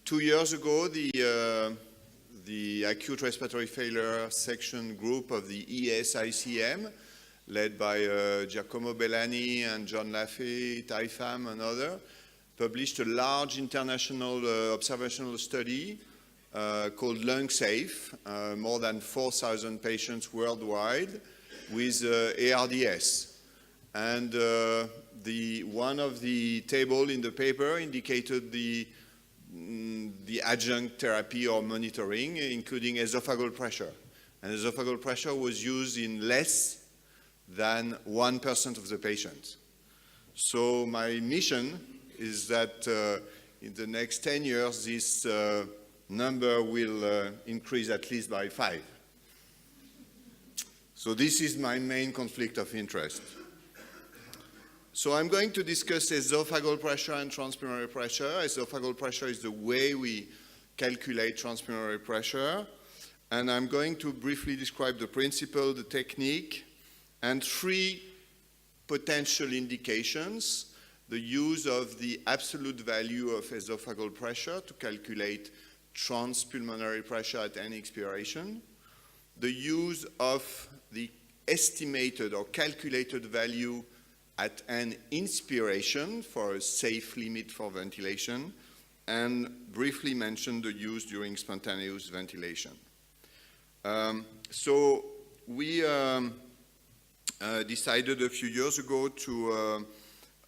2 years ago, the acute respiratory failure section group of the ESICM, led by Giacomo Bellani and John Laffey, TIFAM, and others, published a large international observational study called Lung Safe, more than 4,000 patients worldwide with ARDS. And one of the table in the paper indicated the adjunct therapy or monitoring, including esophageal pressure. And esophageal pressure was used in less than 1% of the patients. So my mission is that in the next 10 years, this number will increase at least by 5. So this is my main conflict of interest. So I'm going to discuss esophageal pressure and transpulmonary pressure. Esophageal pressure is the way we calculate transpulmonary pressure. And I'm going to briefly describe the principle, the technique, and 3 potential indications: the use of the absolute value of esophageal pressure to calculate transpulmonary pressure at any expiration, the use of the estimated or calculated value at an inspiration for a safe limit for ventilation, and briefly mention the use during spontaneous ventilation. So we decided a few years ago to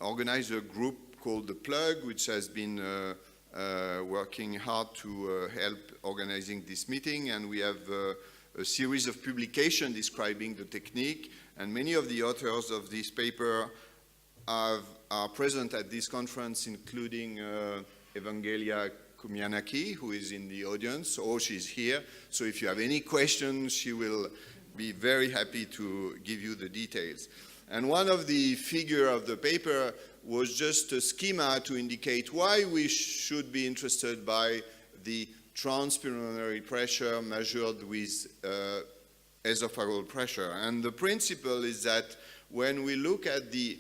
organize a group called the Plug, which has been working hard to help organizing this meeting, and we have a series of publications describing the technique, and many of the authors of this paper are present at this conference, including Evangelia Kumianaki, who is in the audience. Oh, she's here. So if you have any questions, she will be very happy to give you the details. And one of the figures of the paper was just a schema to indicate why we should be interested by the transpulmonary pressure measured with esophageal pressure. And the principle is that when we look at the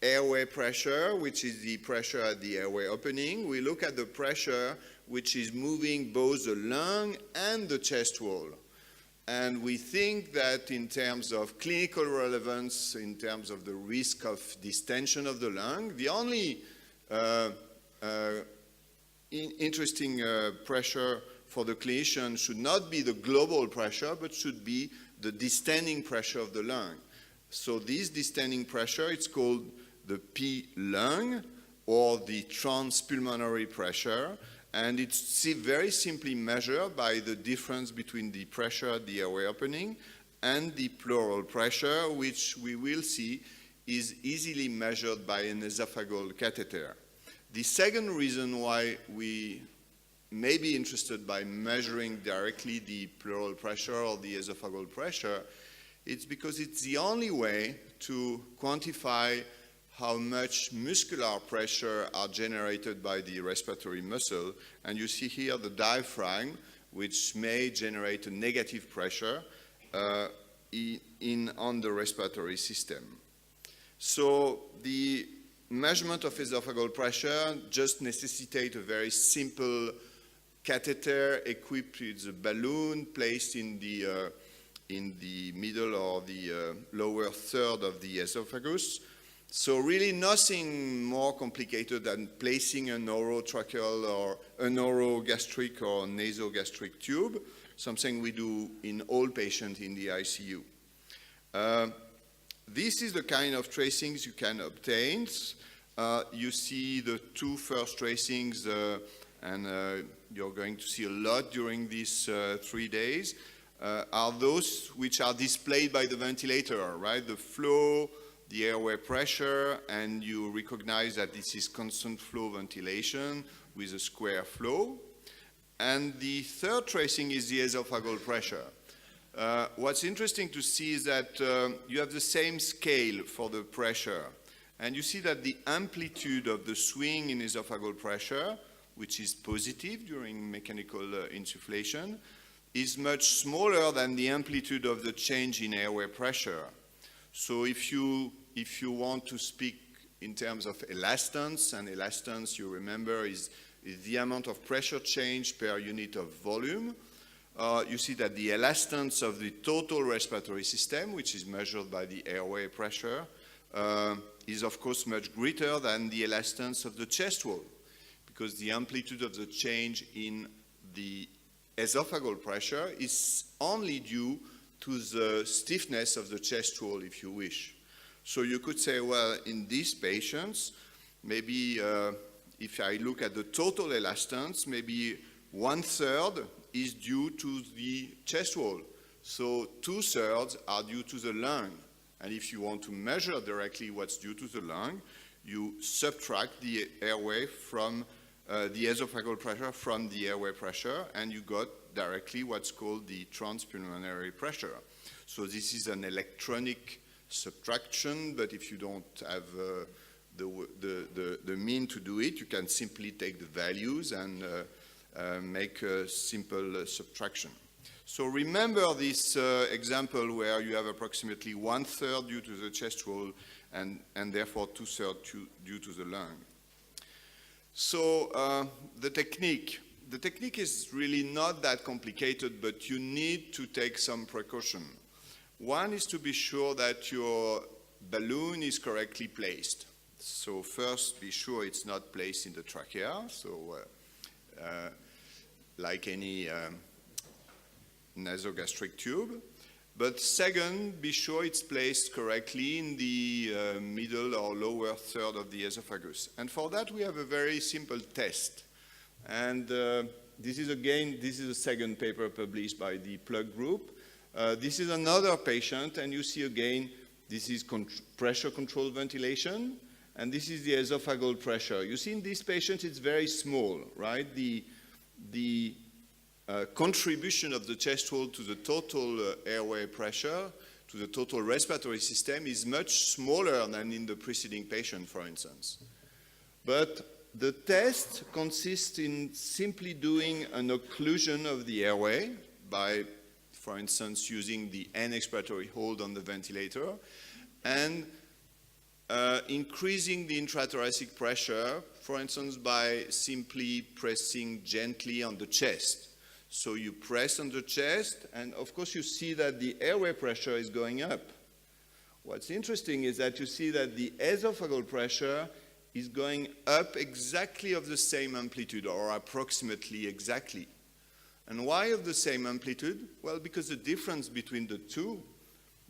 airway pressure, which is the pressure at the airway opening, we look at the pressure which is moving both the lung and the chest wall. And we think that in terms of clinical relevance, in terms of the risk of distension of the lung, the only interesting pressure for the clinician should not be the global pressure, but should be the distending pressure of the lung. So this distending pressure, it's called the P lung, or the transpulmonary pressure, and it's very simply measured by the difference between the pressure at the airway opening and the pleural pressure, which we will see is easily measured by an esophageal catheter. The second reason why we may be interested by measuring directly the pleural pressure or the esophageal pressure, it's because it's the only way to quantify how much muscular pressure are generated by the respiratory muscle. And you see here the diaphragm, which may generate a negative pressure on the respiratory system. So the measurement of esophageal pressure just necessitates a very simple catheter equipped with a balloon placed in the middle or the lower third of the esophagus. So really nothing more complicated than placing an orotracheal or an orogastric or nasogastric tube, something we do in all patients in the ICU. This is the kind of tracings you can obtain. You see the 2 first tracings, and you're going to see a lot during these 3 days, are those which are displayed by the ventilator, right? The flow, the airway pressure, and you recognize that this is constant flow ventilation with a square flow. And the third tracing is the esophageal pressure. What's interesting to see is that you have the same scale for the pressure. And you see that the amplitude of the swing in esophageal pressure, which is positive during mechanical insufflation, is much smaller than the amplitude of the change in airway pressure. So if you want to speak in terms of elastance, and elastance, you remember, is is the amount of pressure change per unit of volume. You see that the elastance of the total respiratory system, which is measured by the airway pressure, is of course much greater than the elastance of the chest wall, because the amplitude of the change in the esophageal pressure is only due to the stiffness of the chest wall, if you wish. So you could say, well, in these patients, maybe if I look at the total elastance, maybe 1/3 is due to the chest wall. So 2/3 are due to the lung. And if you want to measure directly what's due to the lung, you subtract the airway from the esophageal pressure from the airway pressure, and you got directly what's called the transpulmonary pressure. So this is an electronic subtraction, but if you don't have the mean to do it, you can simply take the values and make a simple subtraction. So remember this example where you have approximately 1/3 due to the chest wall and therefore 2/3 due to the lung. So the technique is really not that complicated, but you need to take some precaution. One is to be sure that your balloon is correctly placed. So first, be sure it's not placed in the trachea, so like any nasogastric tube. But second, be sure it's placed correctly in the middle or lower third of the esophagus. And for that, we have a very simple test. And this is a second paper published by the Plug group. This is another patient, and you see again, this is pressure-controlled ventilation, and this is the esophageal pressure. You see in this patient, it's very small, right? The contribution of the chest wall to the total airway pressure, to the total respiratory system, is much smaller than in the preceding patient, for instance. But the test consists in simply doing an occlusion of the airway by, for instance, using the N-expiratory hold on the ventilator, and increasing the intrathoracic pressure, for instance, by simply pressing gently on the chest. So you press on the chest, and of course you see that the airway pressure is going up. What's interesting is that you see that the esophageal pressure is going up exactly of the same amplitude, or approximately exactly. And why of the same amplitude? Well, because the difference between the two,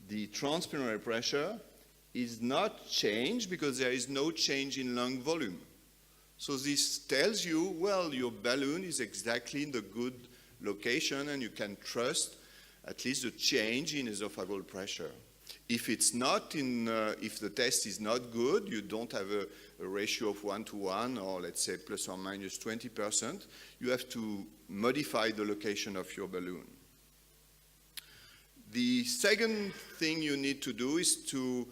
the transpulmonary pressure, is not changed because there is no change in lung volume. So this tells you, well, your balloon is exactly in the good location, and you can trust at least the change in esophageal pressure. If it's not if the test is not good, you don't have a ratio of 1:1, or let's say plus or minus 20%, you have to modify the location of your balloon. The second thing you need to do is to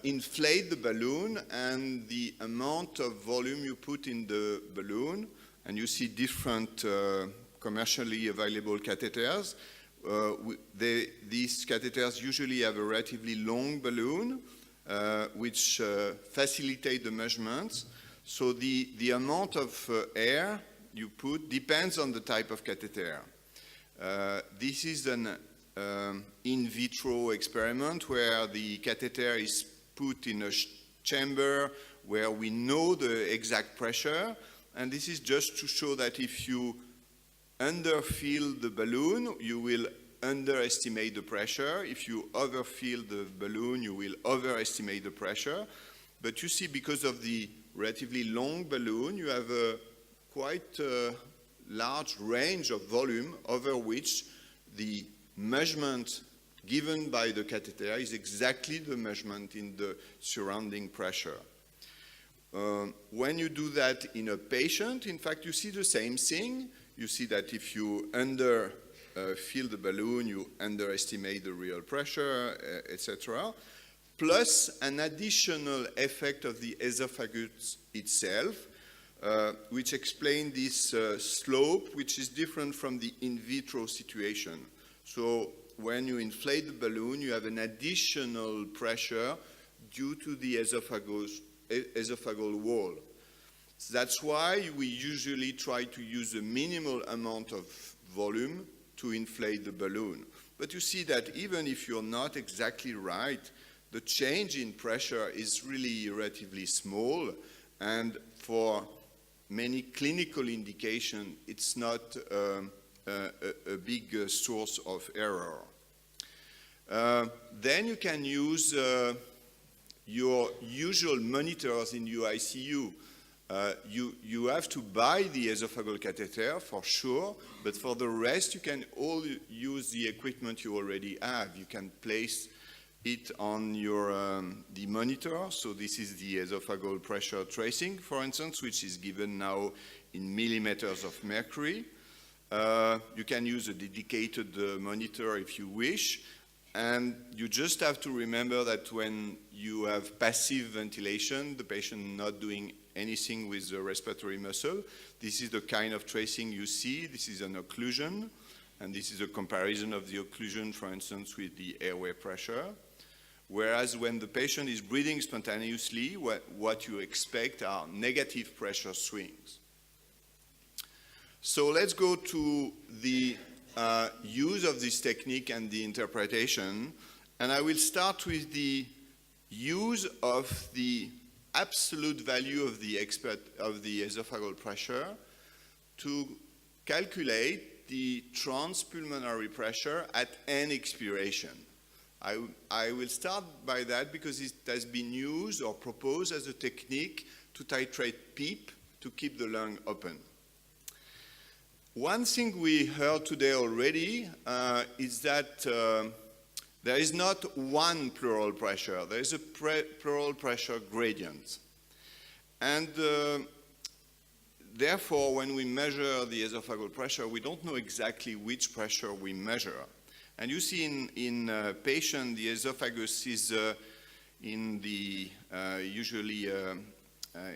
inflate the balloon, and the amount of volume you put in the balloon, and you see different commercially available catheters. These catheters usually have a relatively long balloon, which facilitate the measurements. So the amount of air you put depends on the type of catheter. This is an in vitro experiment where the catheter is put in a chamber where we know the exact pressure, and this is just to show that if you underfill the balloon, you will underestimate the pressure. If you overfill the balloon, you will overestimate the pressure. But you see, because of the relatively long balloon, you have a quite large range of volume over which the measurement given by the catheter is exactly the measurement in the surrounding pressure. When you do that in a patient, in fact, you see the same thing. You see that if you underfill the balloon, you underestimate the real pressure, etc. Plus an additional effect of the esophagus itself, which explains this slope, which is different from the in vitro situation. So when you inflate the balloon, you have an additional pressure due to the esophageal wall. That's why we usually try to use a minimal amount of volume to inflate the balloon. But you see that even if you're not exactly right, the change in pressure is really relatively small, and for many clinical indications, it's not a big source of error. Then you can use your usual monitors in your ICU. You have to buy the esophageal catheter for sure, but for the rest you can all use the equipment you already have. You can place it on your the monitor. So this is the esophageal pressure tracing, for instance, which is given now in millimeters of mercury. You can use a dedicated monitor if you wish, and you just have to remember that when you have passive ventilation, the patient not doing anything with the respiratory muscle, this is the kind of tracing you see. This is an occlusion, and this is a comparison of the occlusion, for instance, with the airway pressure. Whereas when the patient is breathing spontaneously, what you expect are negative pressure swings. So let's go to the use of this technique and the interpretation. And I will start with the use of the absolute value of the esophageal pressure to calculate the transpulmonary pressure at end expiration. I will start by that because it has been used or proposed as a technique to titrate PEEP to keep the lung open. One thing we heard today already is that there is not one pleural pressure. There is a pleural pressure gradient. And therefore, when we measure the esophageal pressure, we don't know exactly which pressure we measure. And you see in patient, the esophagus is in the usually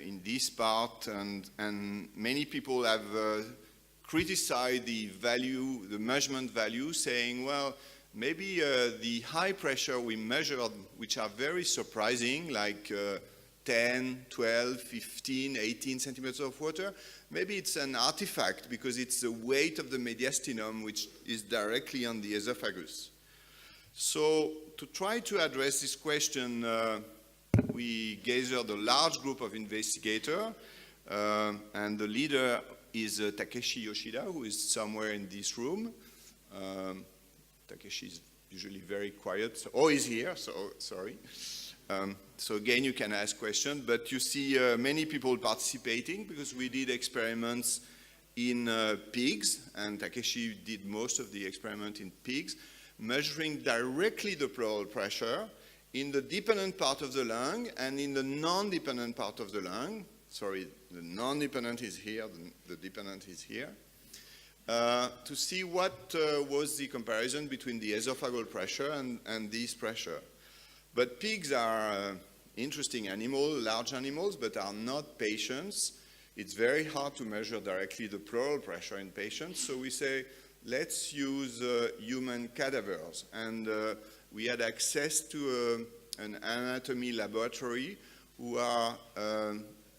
in this part, and many people have criticized the value, the measurement value, saying, well, maybe the high pressure we measured, which are very surprising, like 10, 12, 15, 18 centimeters of water, maybe it's an artifact because it's the weight of the mediastinum which is directly on the esophagus. So to try to address this question, we gathered a large group of investigators, and the leader is Takeshi Yoshida, who is somewhere in this room. Takeshi is usually very quiet. He's here, so sorry. So again, you can ask questions, but you see many people participating because we did experiments in pigs, and Takeshi did most of the experiment in pigs, measuring directly the pleural pressure in the dependent part of the lung and in the non-dependent part of the lung. Sorry, the non-dependent is here, the dependent is here. To see what was the comparison between the esophageal pressure and this pressure. But pigs are interesting animals, large animals, but are not patients. It's very hard to measure directly the pleural pressure in patients, so we say, let's use human cadavers. And we had access to an anatomy laboratory who are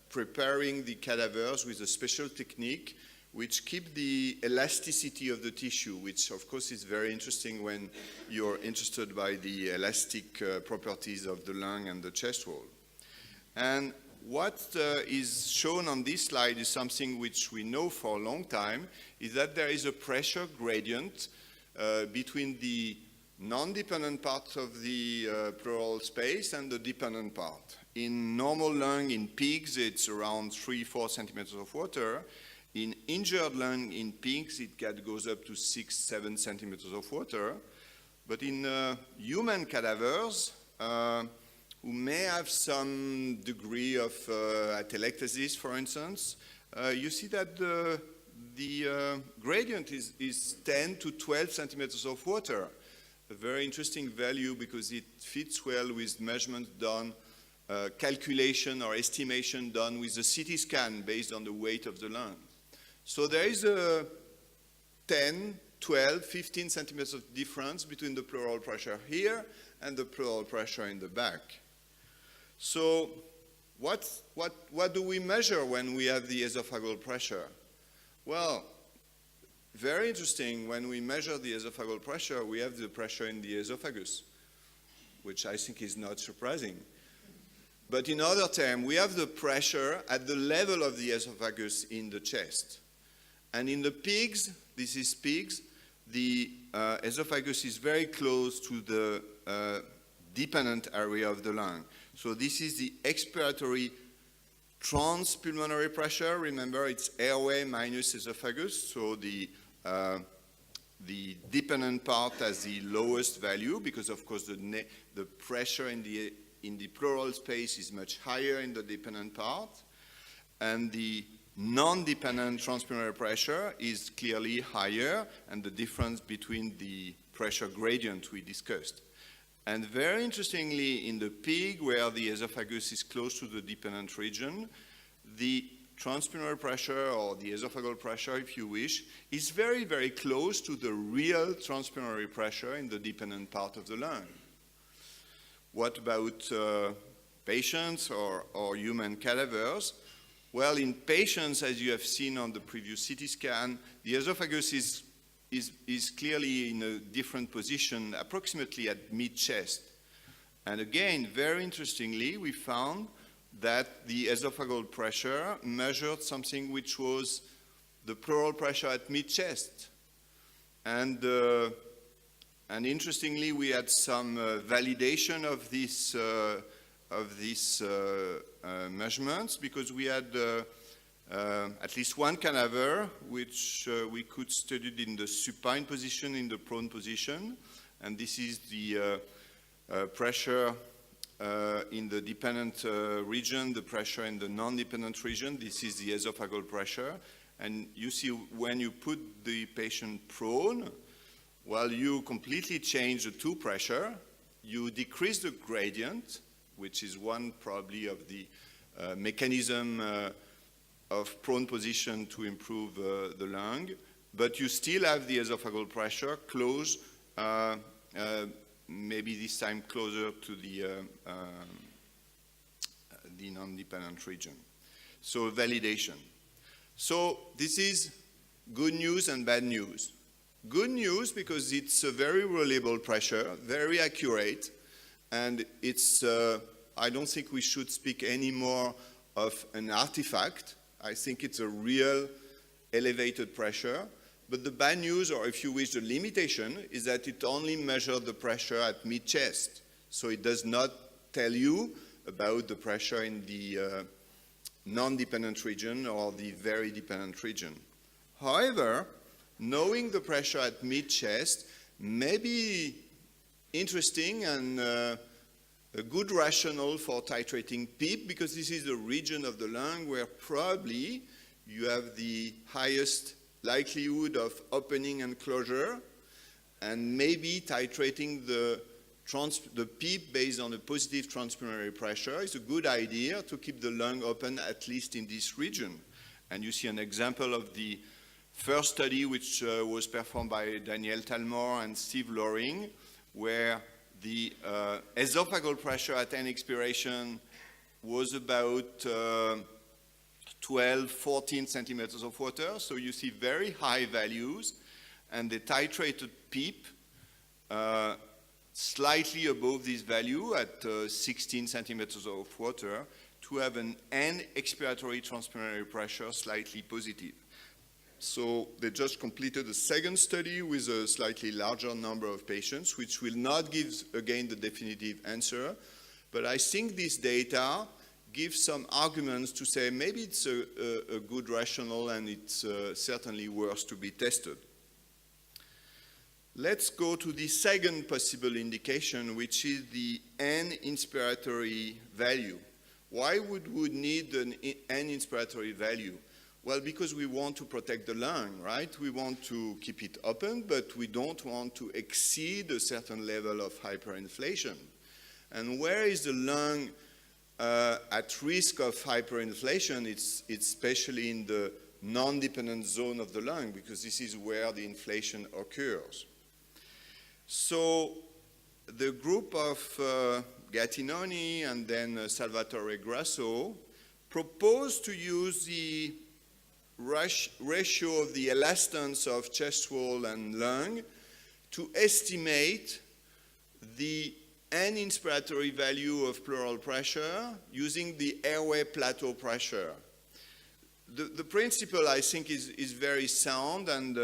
preparing the cadavers with a special technique which keep the elasticity of the tissue, which of course is very interesting when you're interested by the elastic properties of the lung and the chest wall. And what is shown on this slide is something which we know for a long time, is that there is a pressure gradient between the non-dependent part of the pleural space and the dependent part. In normal lung, in pigs, it's around 3-4 centimeters of water. In injured lung in pigs, it goes up to 6-7 centimeters of water. But in human cadavers, who may have some degree of atelectasis, for instance, you see that the gradient is 10 to 12 centimeters of water. A very interesting value because it fits well with measurements done, calculation or estimation done with a CT scan based on the weight of the lung. So there is a 10, 12, 15 centimeters of difference between the pleural pressure here and the pleural pressure in the back. So what do we measure when we have the esophageal pressure? Well, very interesting, when we measure the esophageal pressure, we have the pressure in the esophagus, which I think is not surprising. But in other terms, we have the pressure at the level of the esophagus in the chest. And in the pigs, this is pigs, the esophagus is very close to the dependent area of the lung. So this is the expiratory transpulmonary pressure. Remember, it's airway minus esophagus. So the dependent part has the lowest value because, of course, the pressure in the pleural space is much higher in the dependent part. And the non-dependent transpulmonary pressure is clearly higher, and the difference between the pressure gradient we discussed. And very interestingly, in the pig, where the esophagus is close to the dependent region, the transpulmonary pressure, or the esophageal pressure, if you wish, is very, very close to the real transpulmonary pressure in the dependent part of the lung. What about patients or human cadavers? Well, in patients, as you have seen on the previous CT scan, the esophagus is clearly in a different position, approximately at mid-chest. And again, very interestingly, we found that the esophageal pressure measured something which was the pleural pressure at mid-chest. And interestingly, we had some validation of these measurements, because we had at least one cadaver which we could study in the supine position, in the prone position, and this is the pressure in the dependent region, the pressure in the non-dependent region. This is the esophageal pressure, and you see when you put the patient prone, well, you completely change the two pressure, you decrease the gradient, which is one probably of the mechanism of prone position to improve the lung, but you still have the esophageal pressure close, maybe this time closer to the non-dependent region. So validation. So this is good news and bad news. Good news because it's a very reliable pressure, very accurate, and it's, I don't think we should speak anymore of an artifact. I think it's a real elevated pressure. But the bad news, or if you wish, the limitation, is that it only measures the pressure at mid-chest. So it does not tell you about the pressure in the non-dependent region or the very dependent region. However, knowing the pressure at mid-chest may be interesting and a good rationale for titrating PEEP, because this is the region of the lung where probably you have the highest likelihood of opening and closure, and maybe titrating the PEEP based on a positive transpulmonary pressure is a good idea to keep the lung open, at least in this region. And you see an example of the first study, which was performed by Daniel Talmor and Steve Loring, where the esophageal pressure at end expiration was about 12, 14 centimeters of water. So you see very high values, and they titrated PEEP slightly above this value at 16 centimeters of water to have an end expiratory transpulmonary pressure slightly positive. So they just completed a second study with a slightly larger number of patients, which will not give, again, the definitive answer. But I think this data gives some arguments to say maybe it's a good rationale, and it's certainly worth to be tested. Let's go to the second possible indication, which is the end inspiratory value. Why would we need an end inspiratory value? Well, because we want to protect the lung, right? We want to keep it open, but we don't want to exceed a certain level of hyperinflation. And where is the lung at risk of hyperinflation? It's especially in the non-dependent zone of the lung, because this is where the inflation occurs. So the group of Gattinoni and then Salvatore Grasso proposed to use the ratio of the elastance of chest wall and lung to estimate the inspiratory value of pleural pressure using the airway plateau pressure. The principle, I think, is very sound and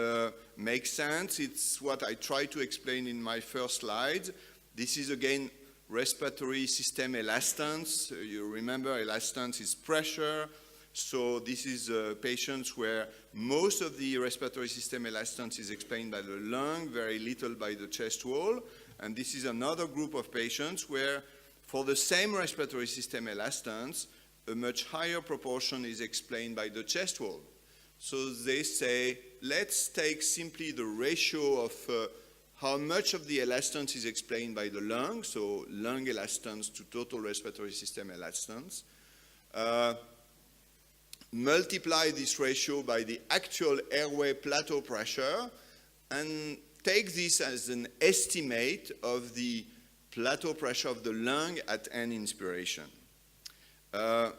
makes sense. It's what I try to explain in my first slide. This is, again, respiratory system elastance. You remember elastance is pressure. So this is patients where most of the respiratory system elastance is explained by the lung, very little by the chest wall. And this is another group of patients where, for the same respiratory system elastance, a much higher proportion is explained by the chest wall. So they say, let's take simply the ratio of how much of the elastance is explained by the lung, so lung elastance to total respiratory system elastance, multiply this ratio by the actual airway plateau pressure, and take this as an estimate of the plateau pressure of the lung at end inspiration.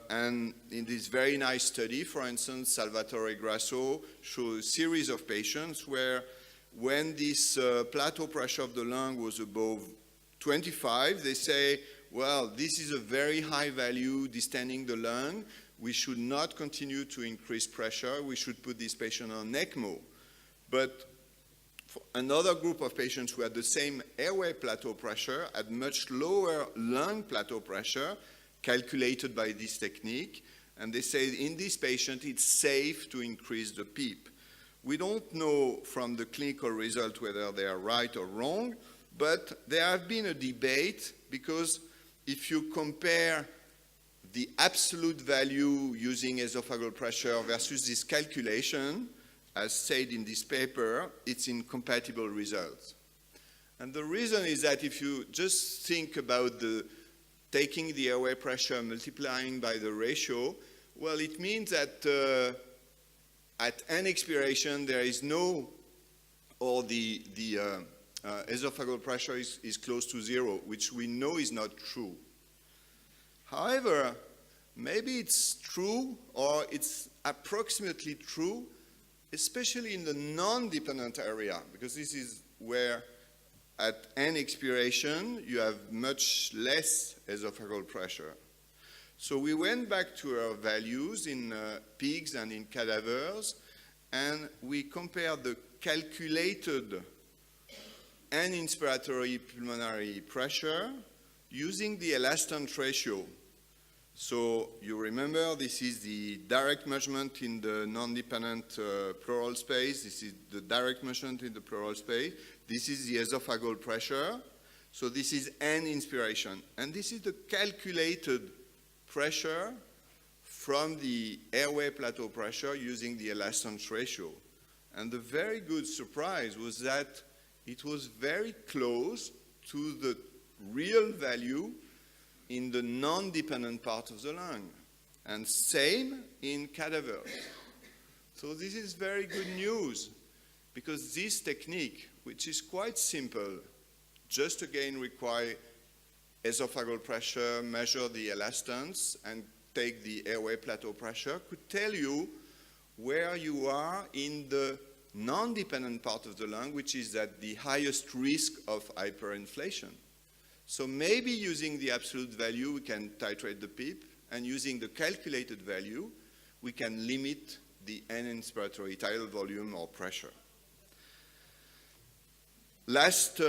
And in this very nice study, for instance, Salvatore Grasso showed a series of patients where when this plateau pressure of the lung was above 25, they say, well, this is a very high value distending the lung. We should not continue to increase pressure. We should put this patient on ECMO. But for another group of patients who had the same airway plateau pressure at much lower lung plateau pressure, calculated by this technique, and they say in this patient it's safe to increase the PEEP. We don't know from the clinical result whether they are right or wrong, but there have been a debate because if you compare the absolute value using esophageal pressure versus this calculation, as said in this paper, it's incompatible results. And the reason is that if you just think about taking the airway pressure, multiplying by the ratio, well, it means that at end expiration there is no, or the esophageal pressure is close to zero, which we know is not true. However, maybe it's true, or it's approximately true, especially in the non-dependent area, because this is where at end expiration, you have much less esophageal pressure. So we went back to our values in pigs and in cadavers, and we compared the calculated end inspiratory pulmonary pressure using the elastance ratio. So you remember this is the direct measurement in the non-dependent pleural space. This is the direct measurement in the pleural space. This is the esophageal pressure. So this is end inspiration. And this is the calculated pressure from the airway plateau pressure using the elastance ratio. And the very good surprise was that it was very close to the real value in the non-dependent part of the lung, and same in cadavers. So this is very good news, because this technique, which is quite simple, just again require esophageal pressure, measure the elastance, and take the airway plateau pressure, could tell you where you are in the non-dependent part of the lung, which is at the highest risk of hyperinflation. So maybe using the absolute value, we can titrate the PEEP, and using the calculated value, we can limit the end inspiratory tidal volume or pressure. Last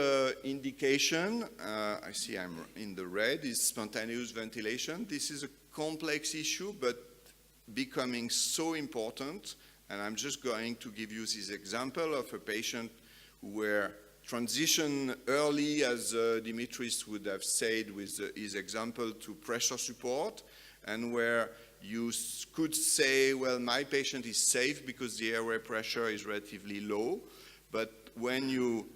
indication, I see I'm in the red, is spontaneous ventilation. This is a complex issue, but becoming so important, and I'm just going to give you this example of a patient who were transition early, as Dimitris would have said with his example, to pressure support, and where you could say, well, my patient is safe because the airway pressure is relatively low, but when you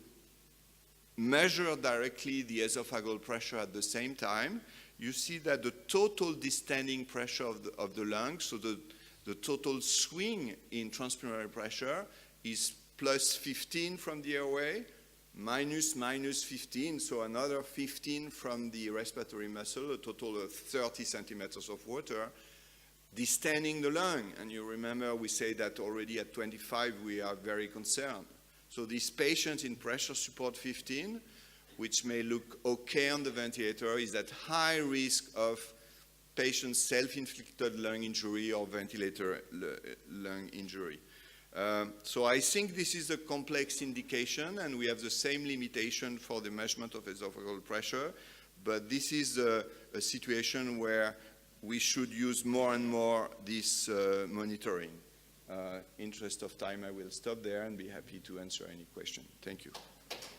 measure directly the esophageal pressure at the same time, you see that the total distending pressure of the lungs, so the total swing in transpulmonary pressure is plus 15 from the airway, minus 15, so another 15 from the respiratory muscle, a total of 30 centimeters of water, distending the lung. And you remember we say that already at 25 we are very concerned. So these patients in pressure support 15, which may look okay on the ventilator, is at high risk of patient's self-inflicted lung injury or ventilator lung injury. So I think this is a complex indication, and we have the same limitation for the measurement of esophageal pressure, but this is a situation where we should use more and more this monitoring. Interest of time, I will stop there and be happy to answer any question. Thank you.